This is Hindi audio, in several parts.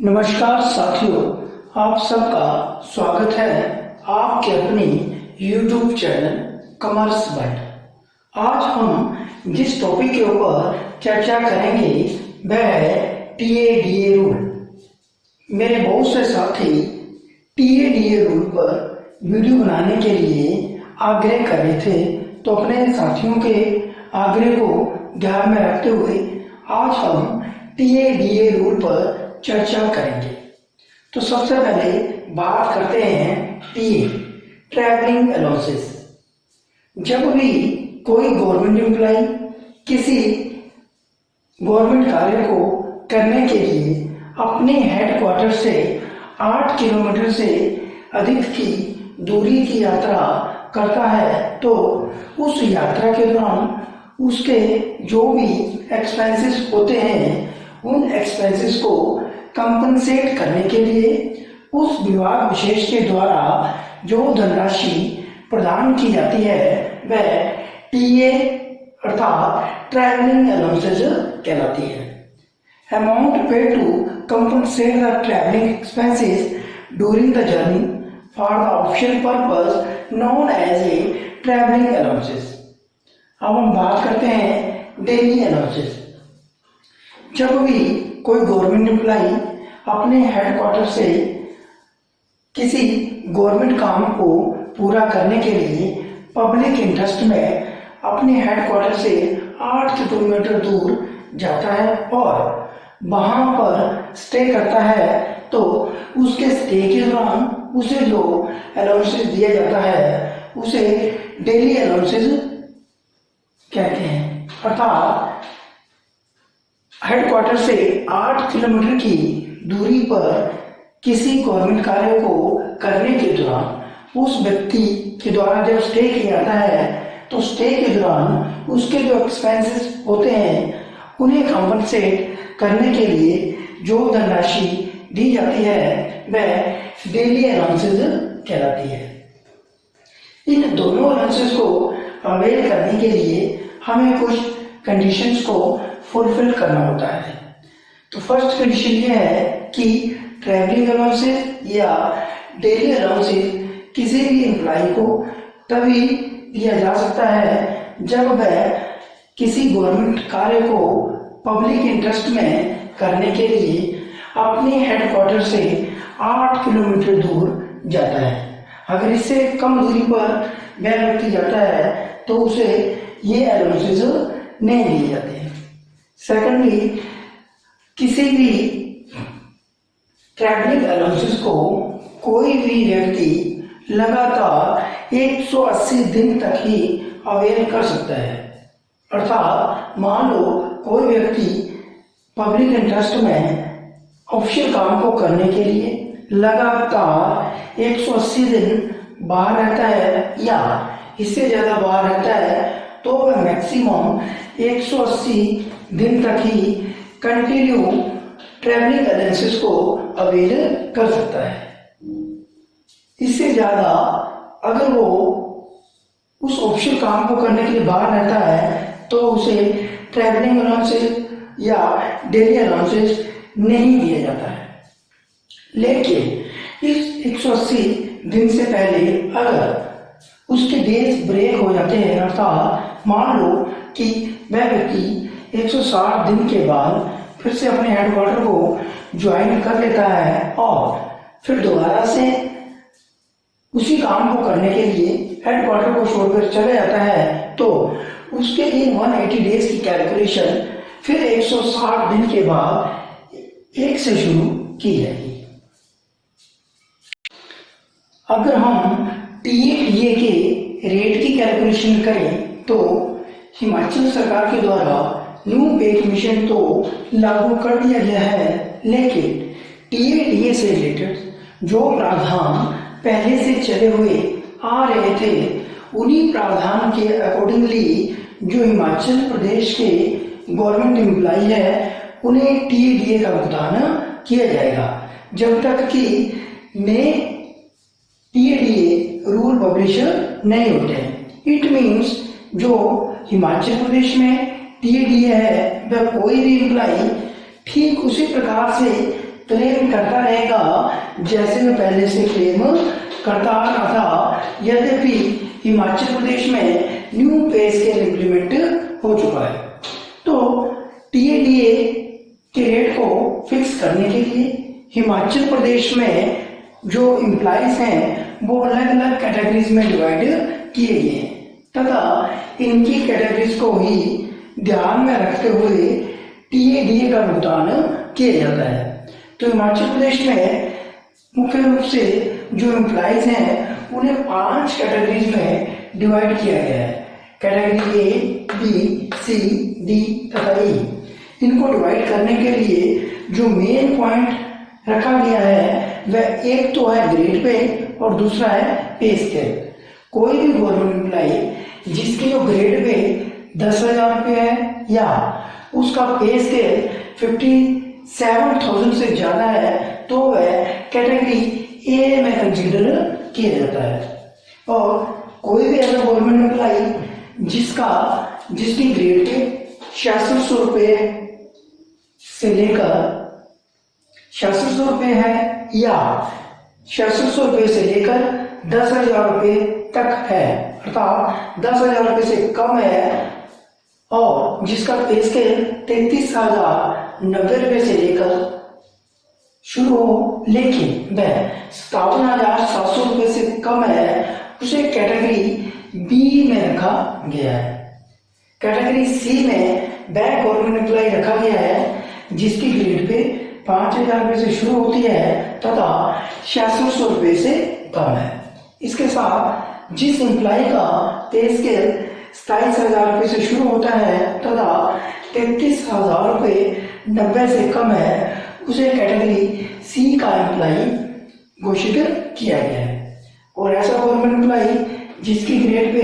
नमस्कार साथियों, आप सबका स्वागत है आपके अपने YouTube चैनल कॉमर्स वर्ल्ड। आज हम जिस टॉपिक के ऊपर चर्चा करेंगे वह है TADA रूल। मेरे बहुत से साथी TADA रूल पर वीडियो बनाने के लिए आग्रह कर रहे थे, तो अपने साथियों के आग्रह को ध्यान में रखते हुए आज हम TADA रूल पर चर्चा करेंगे। तो सबसे पहले बात करते हैं टीए, ट्रैवलिंग अलाउंसेस। जब भी कोई गवर्नमेंट एम्प्लॉय किसी गवर्नमेंट कार्य को करने के लिए अपने हेडक्वार्टर से 8 किलोमीटर से अधिक की दूरी की यात्रा करता है, तो उस यात्रा के दौरान उसके जो भी एक्सपेंसेस होते हैं उन एक्सपेंसेस को कंपनसेट करने के लिए उस विभाग विशेष के द्वारा जो धनराशि प्रदान की जाती है वह टीए अर्थात ट्रैवलिंग अलाउंसेस कहलाती है। Amount paid to compensate the travelling expenses during the journey for the official purpose known as a travelling allowances. अब हम बात करते हैं डेली अलाउंसेस। जब भी कोई गवर्नमेंट एम्प्लॉय अपने हेडक्वार्टर से किसी गवर्नमेंट काम को पूरा करने के लिए पब्लिक इंटरेस्ट में अपने हेडक्वार्टर से 8 किलोमीटर दूर जाता है और वहां पर स्टे करता है, तो उसके स्टे के दौरान उसे जो अलाउंसेस दिया जाता है उसे डेली अलाउंसेस कहते हैं। अर्थात हेडक्वार्टर से 8 किलोमीटर की दूरी पर किसी गवर्नमेंट कार्य को करने के दौरान उस व्यक्ति के द्वारा जब स्टे किया जाता है, तो स्टे के दौरान उसके जो एक्सपेंसेस होते हैं उन्हें कंपनसेट करने के लिए जो धनराशि दी जाती है वह डेली अलाउंसेस कहलाती है। इन दोनों अलाउंसेस को अवेल करने के लिए हमें कुछ कंडीशंस को फुलफिल करना होता है। तो फर्स्ट कंडीशन यह है कि ट्रैवलिंग अलाउंसेस या डेली अलाउंसेस किसी भी एम्प्लॉय को तभी दिया जा सकता है जब वह किसी गवर्नमेंट कार्य को पब्लिक इंटरेस्ट में करने के लिए अपने हेडक्वार्टर से 8 किलोमीटर दूर जाता है। अगर इससे कम दूरी पर वह व्यक्ति जाता है तो उसे ये अलाउंसेस नहीं दिए जाते हैं। सेकेंडली, किसी भी ट्रैवलिंग अलाउंसेस को कोई भी व्यक्ति लगातार 180 दिन तक ही अवेल कर सकता है। अर्थात मान लो कोई व्यक्ति पब्लिक इंटरेस्ट में ऑफिशियल काम को करने के लिए लगातार 180 दिन बाहर रहता है या इससे ज़्यादा बाहर रहता है, तो वह मैक्सिमम 180 दिन तक ही कंटिन्यू ट्रैवलिंग अलाउंसेस को अवेल कर सकता है। इससे ज़्यादा अगर वो उस ऑफिशियल काम को करने के लिए बाहर रहता है तो उसे ट्रैवलिंग अलाउंसेस या डेली अलाउंसेस नहीं दिया जाता है। लेकिन इस 180 दिन से पहले अगर उसके डेज ब्रेक हो जाते हैं, अर्थात मान लो कि वह व्यक्ति 160 दिन के बाद फिर से अपने हेडक्वार्टर को ज्वाइन कर लेता है और फिर दोबारा से उसी काम को करने के लिए हेडक्वार्टर को छोड़कर चले जाता है, तो उसके इन 180 डेज की कैलकुलेशन फिर 160 दिन के बाद 1 से शुरू की जाएगी। अगर हम TADA के रेट की कैलकुलेशन करें तो हिमाचल सरकार के द्वारा न्यू पे कमीशन तो लागू कर दिया गया है, लेकिन TADA से रिलेटेड जो प्रावधान पहले से चले हुए आ रहे थे उन्हीं प्रावधान के अकॉर्डिंगली जो हिमाचल प्रदेश के गवर्नमेंट एम्प्लॉय है उन्हें TADA का भुगतान किया जाएगा जब तक कि नए TADA रूल पब्लिश नहीं होते हैं। इट मीन्स जो हिमाचल प्रदेश में TADA है वह कोई भी एम्प्लॉय ठीक उसी प्रकार से क्लेम करता रहेगा जैसे मैं पहले से क्लेम करता आ रहा था। यद्यपि हिमाचल प्रदेश में न्यू पे स्केल इम्प्लीमेंट हो चुका है। तो टीएडीए के रेट को फिक्स करने के लिए हिमाचल प्रदेश में जो एम्प्लॉइज हैं वो अलग अलग कैटेगरीज में डिवाइड किए गए हैं तथा इनकी कैटेगरीज को ही ध्यान में रखते हुए टीएडीए का भुगतान किया जाता है। तो हिमाचल प्रदेश में मुख्य रूप से जो एम्प्लॉइज हैं उन्हें 5 कैटेगरीज में डिवाइड किया गया है। Category A, B, C, D तथा ई। इनको डिवाइड करने के लिए जो मेन पॉइंट रखा गया है वह एक तो है ग्रेड पे और दूसरा है पे स्केल। कोई भी गवर्नमेंट एम्प्लॉय जिसकी जो ग्रेड पे 10,000 रुपये है या उसका पे स्केल 57,000 से ज्यादा है तो वह कैटेगरी ए में कंसीडर किया जाता है। और कोई भी ऐसा गवर्नमेंट एम्प्लॉय जिसकी ग्रेड पे 6600 रुपये से लेकर 6600 रुपये है या 6600 रुपये से लेकर 10,000 रुपये तक है, अर्थात 10,000 रुपये से कम है और जिसका पे स्केल 33,090 रुपये से लेकर शुरू हो लेकिन वह 57,700 रुपये से कम है, उसे कैटेगरी बी में रखा गया है। कैटेगरी सी में वह गवर्नमेंट एम्प्लॉय रखा गया है जिसकी ग्रेड पे 5,000 रुपये से शुरू होती है तथा 6600 रुपये से कम है। इसके साथ जिस एम्प्लॉय का पे स्केल 27,000 रुपये से शुरू होता है तथा 33,000 रुपये 90 से कम है उसे कैटेगरी सी का एम्प्लॉय घोषित किया गया है। और ऐसा गवर्नमेंट एम्प्लॉय जिसकी ग्रेड पे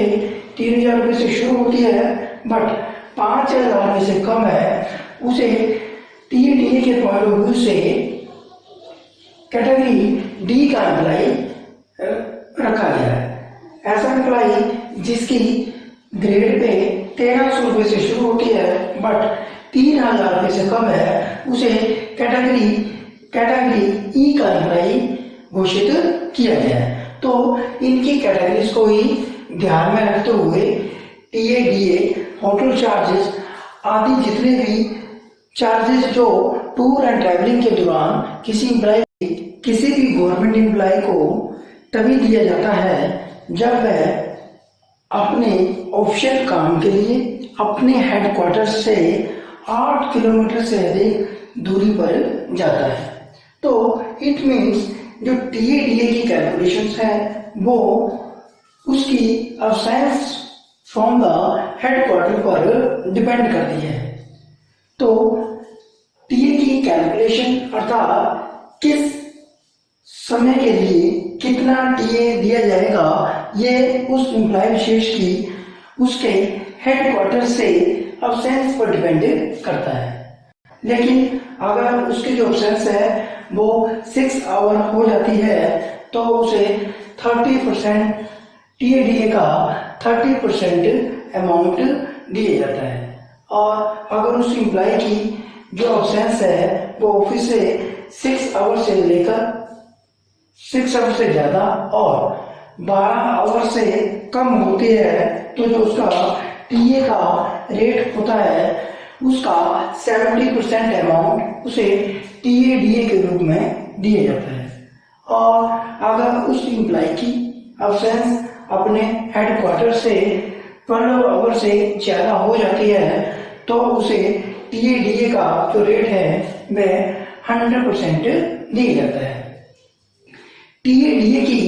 3,000 रुपये से शुरू होती है बट 5,000 रुपये से कम है उसे टीएडीए के पॉइंट ऑफ व्यू से कैटेगरी डी का एम्प्लॉय रखा गया है। ऐसा एम्प्लॉय जिसकी ग्रेड पे 1,300 रुपये से शुरू होती है बट 3,000 रुपये से कम है उसे कैटेगरी ई का एम्प्लॉय घोषित किया गया है। तो इनकी कैटेगरीज को ही ध्यान में रखते हुए टीएडीए, होटल चार्जेस आदि जितने भी चार्जेस जो टूर एंड ट्रैवलिंग के दौरान किसी भी गवर्नमेंट एम्प्लॉय को तभी दिया जाता है जब वह अपने ऑफिशियल काम के लिए अपने हेडक्वार्टर से 8 किलोमीटर से अधिक दूरी पर जाता है। तो इट मीन्स जो टीएडीए की कैलकुलेशंस है वो उसकी अब्सेंस फ्रॉम द हेडक्वार्टर पर डिपेंड करती है। तो टीए की कैलकुलेशन अर्थात किस समय के लिए कितना टीए दिया जाएगा ये उस एम्प्लॉय विशेष की उसके हेडक्वार्टर से अब्सेंस पर डिपेंड करता है। लेकिन अगर उसकी जो अब्सेंस है वो 6 आवर हो जाती है तो उसे 30% टीएडीए का 30% अमाउंट दिया जाता है। और अगर उस एम्प्लॉय की जो अब्सेंस है वो ऑफिस से 6 आवर से लेकर 6 आवर से ज्यादा और 12 आवर से कम होती है तो जो उसका टीए का रेट होता है उसका 70% अमाउंट उसे टीएडीए के रूप में दिया जाता है। और अगर उस एम्प्लॉय की अब्सेंस अपने हेडक्वार्टर से 12 आवर से ज्यादा हो जाती है तो उसे टीएडीए का जो रेट है वह 100% दिया जाता है। टीएडीए की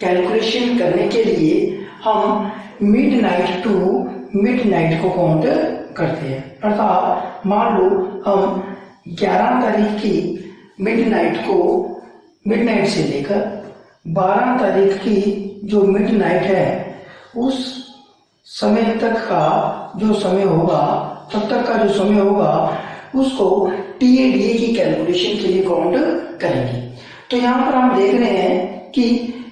कैलकुलेशन करने के लिए हम मिडनाइट टू मिडनाइट को काउंट करते हैं। अर्थात मान लो हम 11 तारीख की मिडनाइट से लेकर 12 तारीख की जो मिडनाइट है उस समय तक का जो समय होगा तब तक का जो समय होगा उसको टीएडीए की कैलकुलेशन के लिए काउंट करेंगे। तो यहाँ पर हम देख रहे हैं कि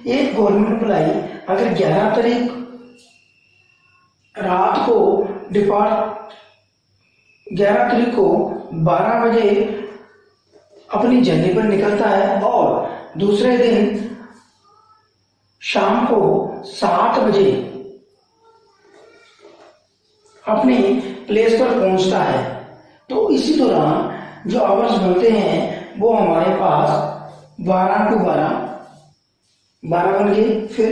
एक गवर्नमेंट एम्प्लॉय अगर 11 तारीख रात को 11 तारीख को 12 बजे अपनी जर्नी पर निकलता है और दूसरे दिन शाम को 7 बजे अपने प्लेस पर पहुंचता है। तो इसी दौरान जो आवर्स बनते हैं वो हमारे पास 12 टू 12 बन गए। फिर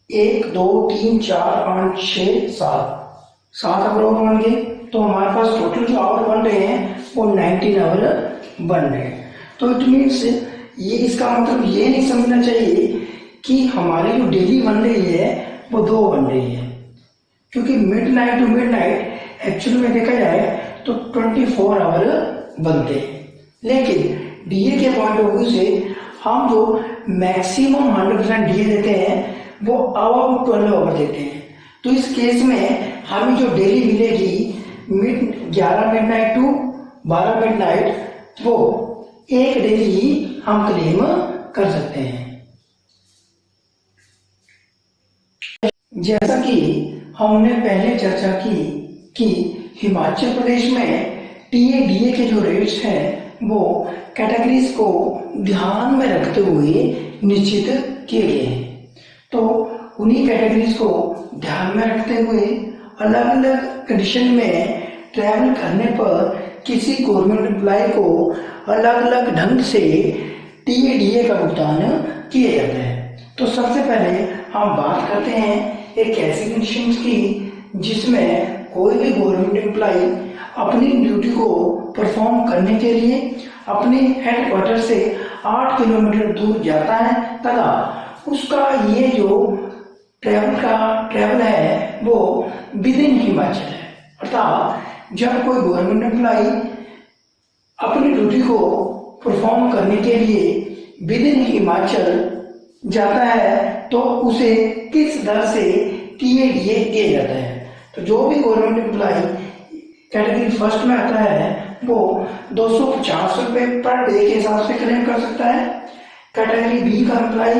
1 2 3 4 5 6 7 आवर और बन गए। तो हमारे पास टोटल जो आवर बन रहे हैं वो 19 आवर बन रहे हैं। तो इट मीन्स ये इसका मतलब ये नहीं समझना चाहिए कि हमारी जो डेली बन रही है वो 2 बन रही है, क्योंकि मिडनाइट टू मिडनाइट एक्चुअली में देखा जाए तो 24 आवर बनते हैं। लेकिन डीए के पॉइंट ऑफ व्यू से हम जो मैक्सिमम 100% डीए देते हैं वो अब 12 आवर देते हैं। तो इस केस में हमें जो डेली मिलेगी 11 मिडनाइट टू 12 मिडनाइट वो एक डेली ही हम क्लेम कर सकते हैं। जैसा कि हमने पहले चर्चा की कि हिमाचल प्रदेश में टीए डीए के जो रेट्स हैं वो कैटेगरीज को ध्यान में रखते हुए निश्चित किए गए हैं। तो उन्हीं कैटेगरीज को ध्यान में रखते हुए अलग अलग कंडीशन में ट्रैवल करने पर किसी गवर्नमेंट एम्प्लॉय को अलग अलग ढंग से टीए डीए का भुगतान किया जाता है। तो सबसे पहले हम बात करते हैं एक ऐसी कंडीशन की जिसमें कोई भी गवर्नमेंट एम्प्लॉय अपनी ड्यूटी को परफॉर्म करने के लिए अपने हेडक्वार्टर से 8 किलोमीटर दूर जाता है तथा उसका ये जो ट्रैवल है वो विद इन हिमाचल है। अर्थात जब कोई गवर्नमेंट एम्प्लॉय अपनी ड्यूटी को परफॉर्म करने के लिए विद इन हिमाचल जाता है तो उसे किस दर से टीए डीए किया जाता है। तो जो भी गवर्नमेंट एम्प्लॉय कैटेगरी फर्स्ट में आता है वो 250 रुपये पर डे के हिसाब से क्लेम कर सकता है। कैटेगरी बी का एम्प्लॉय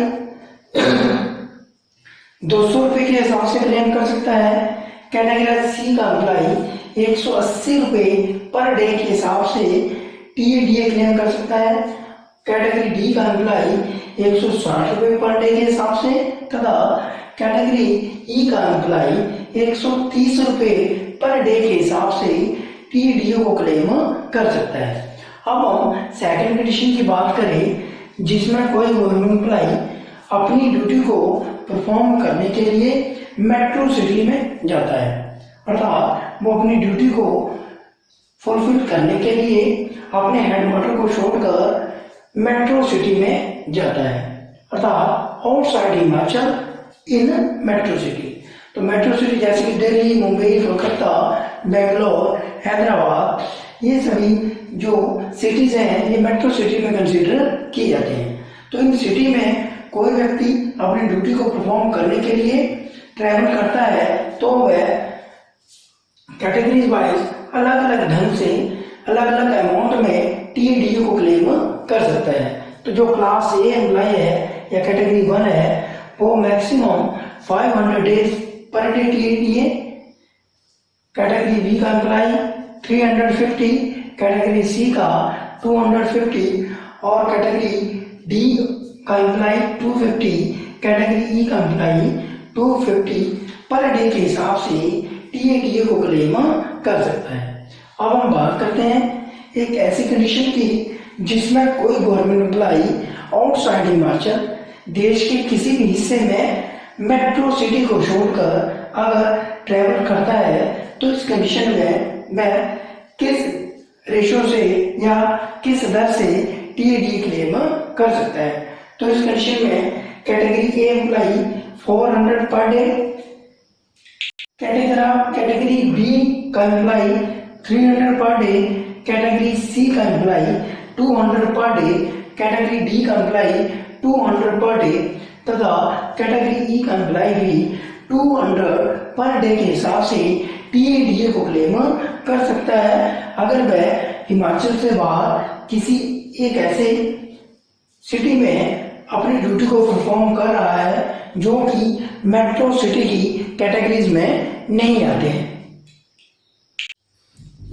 200 रुपये के हिसाब से क्लेम कर सकता है। कैटेगरी सी का एम्प्लॉय 180 रुपये पर डे के हिसाब से टीए डीए क्लेम कर सकता है। कैटेगरी डी का एम्प्लॉय 160 रुपये पर डे के हिसाब से तथा कैटेगरी ई का एम्प्लॉय 130 रुपये पर डे के हिसाब से टीए डीए को क्लेम कर सकता है। अब हम सेकंड कंडीशन की बात करें जिसमें कोई गवर्नमेंट एम्प्लॉय अपनी ड्यूटी को परफॉर्म करने के लिए मेट्रो सिटी में जाता है। अर्थात वो अपनी ड्यूटी को फुलफिल करने के लिए अपने हेडक्वार्टर को छोड़कर मेट्रो सिटी में जाता है, अर्थात आउटसाइड हिमाचल इन मेट्रो सिटी। तो मेट्रो सिटी जैसे कि दिल्ली, मुंबई, कोलकाता, बेंगलोर, हैदराबाद, ये सभी जो सिटीज हैं ये मेट्रो सिटी में कंसीडर किए जाते हैं। तो इन सिटी में कोई व्यक्ति अपनी ड्यूटी को परफॉर्म करने के लिए ट्रैवल करता है तो वह कैटेगरीज वाइज अलग अलग ढंग से अलग अलग अमाउंट में टीए डीए को क्लेम कर सकता है। तो जो क्लास ए एम्प्लॉय है या कैटेगरी 1 है वो maximum 500 days per day TA DA, category B का एम्प्लॉय 350, कैटेगरी सी का 250 और कैटेगरी डी का एम्प्लॉय 250, कैटेगरी ई का एम्प्लॉय 250 पर डे के हिसाब से टीए डीए को क्लेम कर सकता है। अब हम बात करते हैं एक ऐसी कंडीशन की जिसमें कोई गवर्नमेंट एम्प्लॉय आउटसाइड हिमाचल देश के किसी भी हिस्से में मेट्रो सिटी को छोड़कर अगर ट्रैवल करता है तो इस कंडीशन में वह किस रेशो से या किस दर से टीए डीए क्लेम कर सकता है। तो इस कंडीशन में category A employee 400 per day, category B का employee 300 per day, category C का employee 200 per day, category D का एम्प्लॉय 200 पर डे तथा कैटेगरी ई का एम्प्लॉय भी 200 पर डे के हिसाब से टीए डीए को क्लेम कर सकता है अगर वह हिमाचल से बाहर किसी एक ऐसे सिटी में अपनी ड्यूटी को परफॉर्म कर रहा है जो कि मेट्रो सिटी की कैटेगरीज में नहीं आते हैं।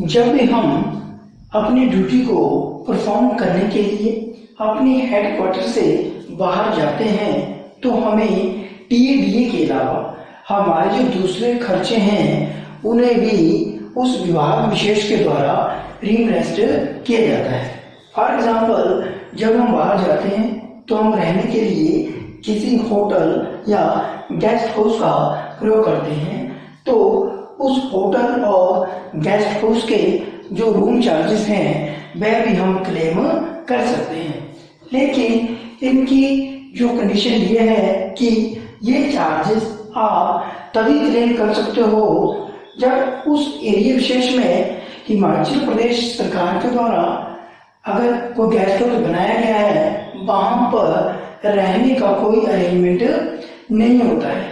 जब भी हम अपनी ड्यूटी को परफॉर्म करने के लिए अपने हेडक्वार्टर से बाहर जाते हैं तो हमें टीडीए के अलावा हमारे जो दूसरे खर्चे हैं उन्हें भी उस विभाग विशेष के द्वारा रिइंबर्स्ड किया जाता है। फॉर एग्जाम्पल, जब हम बाहर जाते हैं तो हम रहने के लिए किसी होटल या गेस्ट हाउस का प्रयोग करते हैं, तो उस होटल और गेस्ट हाउस के जो रूम चार्जेस हैं वह भी हम क्लेम कर सकते हैं। लेकिन इनकी जो कंडीशन ये है कि ये चार्जेस आप तभी क्लेम कर सकते हो जब उस एरिया विशेष में हिमाचल प्रदेश सरकार के द्वारा अगर कोई गेस्ट हाउस बनाया गया है, वहां पर रहने का कोई अरेंजमेंट नहीं होता है,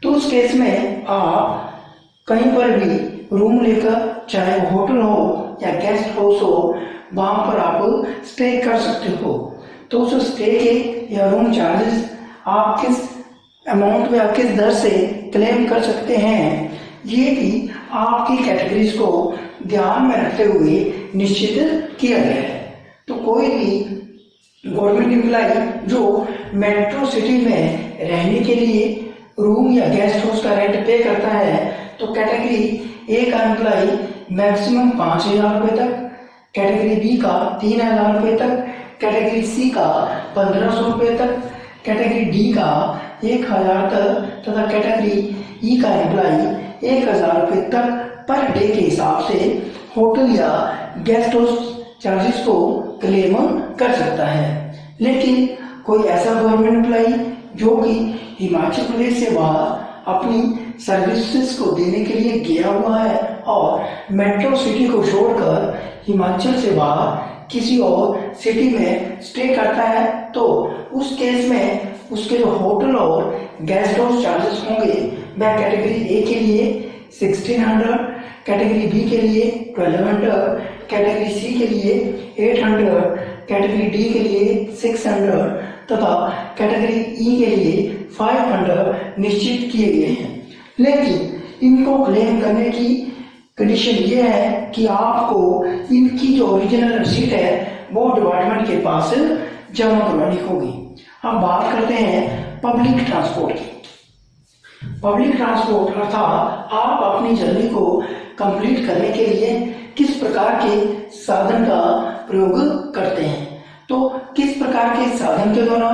तो उस केस में आप कहीं पर भी रूम लेकर, चाहे वो होटल हो या गेस्ट हाउस हो, वहां पर आप स्टे कर सकते हो। तो उस स्टे के या रूम चार्जेस आप किस अमाउंट में, किस दर से क्लेम कर सकते हैं, ये भी आपकी कैटेगरीज को ध्यान में रखते हुए निश्चित किया गया है। तो कोई भी गवर्नमेंट एम्प्लॉय जो मेट्रो सिटी में रहने के लिए रूम या गेस्ट हाउस का रेंट पे करता है, तो कैटेगरी ए का एम्प्लॉय मैक्सिमम 5,000 रुपये तक, कैटेगरी बी का 3,000 रुपये तक, कैटेगरी सी का 1,500 रुपये तक, कैटेगरी डी का 1,000 तक तथा कैटेगरी ई का एम्प्लॉय 1,000 रुपये तक पर डे के हिसाब से होटल या गेस्ट हाउस चार्जेस को क्लेम कर सकता है। लेकिन कोई ऐसा गवर्नमेंट एम्प्लॉय जो कि हिमाचल प्रदेश से बाहर अपनी सर्विसेज को देने के लिए गया हुआ है और मेट्रो सिटी को छोड़कर हिमाचल से बाहर किसी और सिटी में स्टे करता है, तो उस केस में उसके जो होटल और गेस्ट हाउस चार्जेस होंगे वह कैटेगरी ए के लिए 1,600, कैटेगरी बी के लिए 1,200, कैटेगरी सी के लिए 800, कैटेगरी डी के लिए 600 तथा कैटेगरी ई के लिए 500 निश्चित किए गए हैं। लेकिन इनको क्लेम करने की कंडीशन ये है कि आपको इनकी जो ओरिजिनल रसीद है वो डिपार्टमेंट के पास जमा करवानी होगी। अब बात करते हैं पब्लिक ट्रांसपोर्ट की। पब्लिक ट्रांसपोर्ट अर्थात आप अपनी जर्नी को कंप्लीट करने के लिए किस प्रकार के साधन का प्रयोग करते हैं, तो किस प्रकार के साधन के द्वारा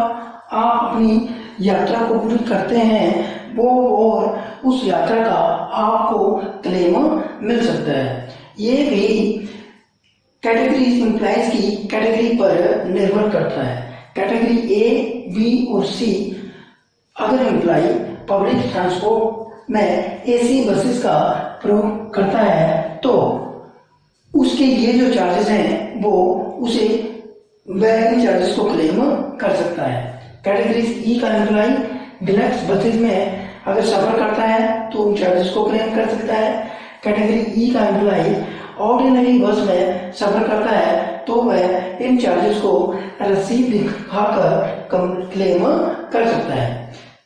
आप अपनी यात्रा को पूरी करते हैं वो और उस यात्रा का आपको क्लेम मिल सकता है। ये भी कैटेगरी एम्प्लॉइज की कैटेगरी पर निर्भर करता है। कैटेगरी ए, बी और सी अगर एम्प्लॉय पब्लिक ट्रांसपोर्ट में एसी बसेस का प्रयोग करता है तो उसके ये जो चार्जेस हैं वो उसे वह चार्जेस को क्लेम कर सकता है। कैटेगरी ई का एम्प्लॉय डिलक्स बसेस में अगर सफर करता है तो उन चार्जेस को क्लेम कर सकता है। कैटेगरी ई का एम्प्लॉय ऑर्डिनरी बस में सफर करता है तो वह इन चार्जेस को रसीद दिखाकर क्लेम कर सकता है।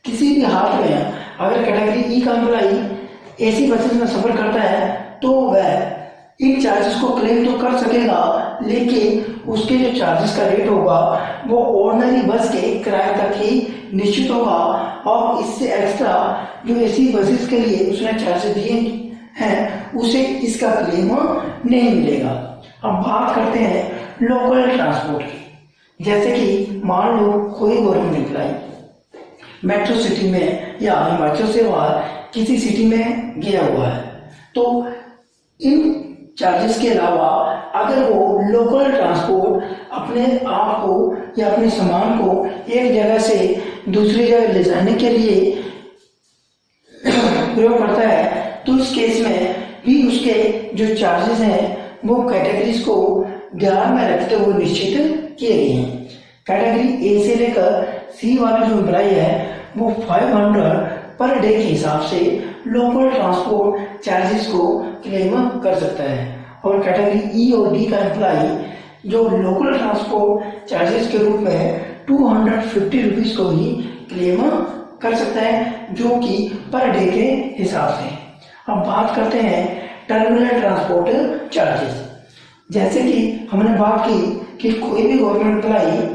किसी भी हाल में अगर कैटेगरी ई का एम्प्लॉय एसी बसेस में सफर करता है तो वह इन चार्जेस को क्लेम तो कर सकेगा, लेकिन उसके जो चार्जेस का रेट होगा वो ऑर्डिनरी बस के किराए तक ही निश्चित होगा और इससे एक्स्ट्रा जो एसी बसेस के लिए उसने चार्जेस दिए हैं उसे इसका क्लेम नहीं मिलेगा। अब बात करते हैं लोकल ट्रांसपोर्ट की। जैसे कि मान लो कोई गवर्नमेंट एम्प्लॉय मेट्रो सिटी में या हिमाचल से बाहर किसी सिटी में गया हुआ है, तो इन चार्जेस के अलावा अगर वो लोकल ट्रांसपोर्ट अपने आप को या अपने सामान को एक जगह से दूसरी जगह ले जाने के लिए प्रयोग करता है तो इस केस में भी उसके जो चार्जेस हैं वो कैटेगरीज को ध्यान में रखते हुए निश्चित किए गए हैं। कैटेगरी ए से लेकर सी वाला जो एम्प्लॉय है वो 500 पर डे के हिसाब से लोकल ट्रांसपोर्ट चार्जेस को क्लेम कर सकता है और कैटेगरी ई और डी का एम्प्लॉय जो लोकल ट्रांसपोर्ट चार्जेस के रूप में 250 रुपीज को ही क्लेम कर सकता है, जो कि पर डे के हिसाब से। अब बात करते हैं टर्मिनल ट्रांसपोर्ट चार्जेस। जैसे कि हमने बात की कि कोई भी गवर्नमेंट एम्प्लाई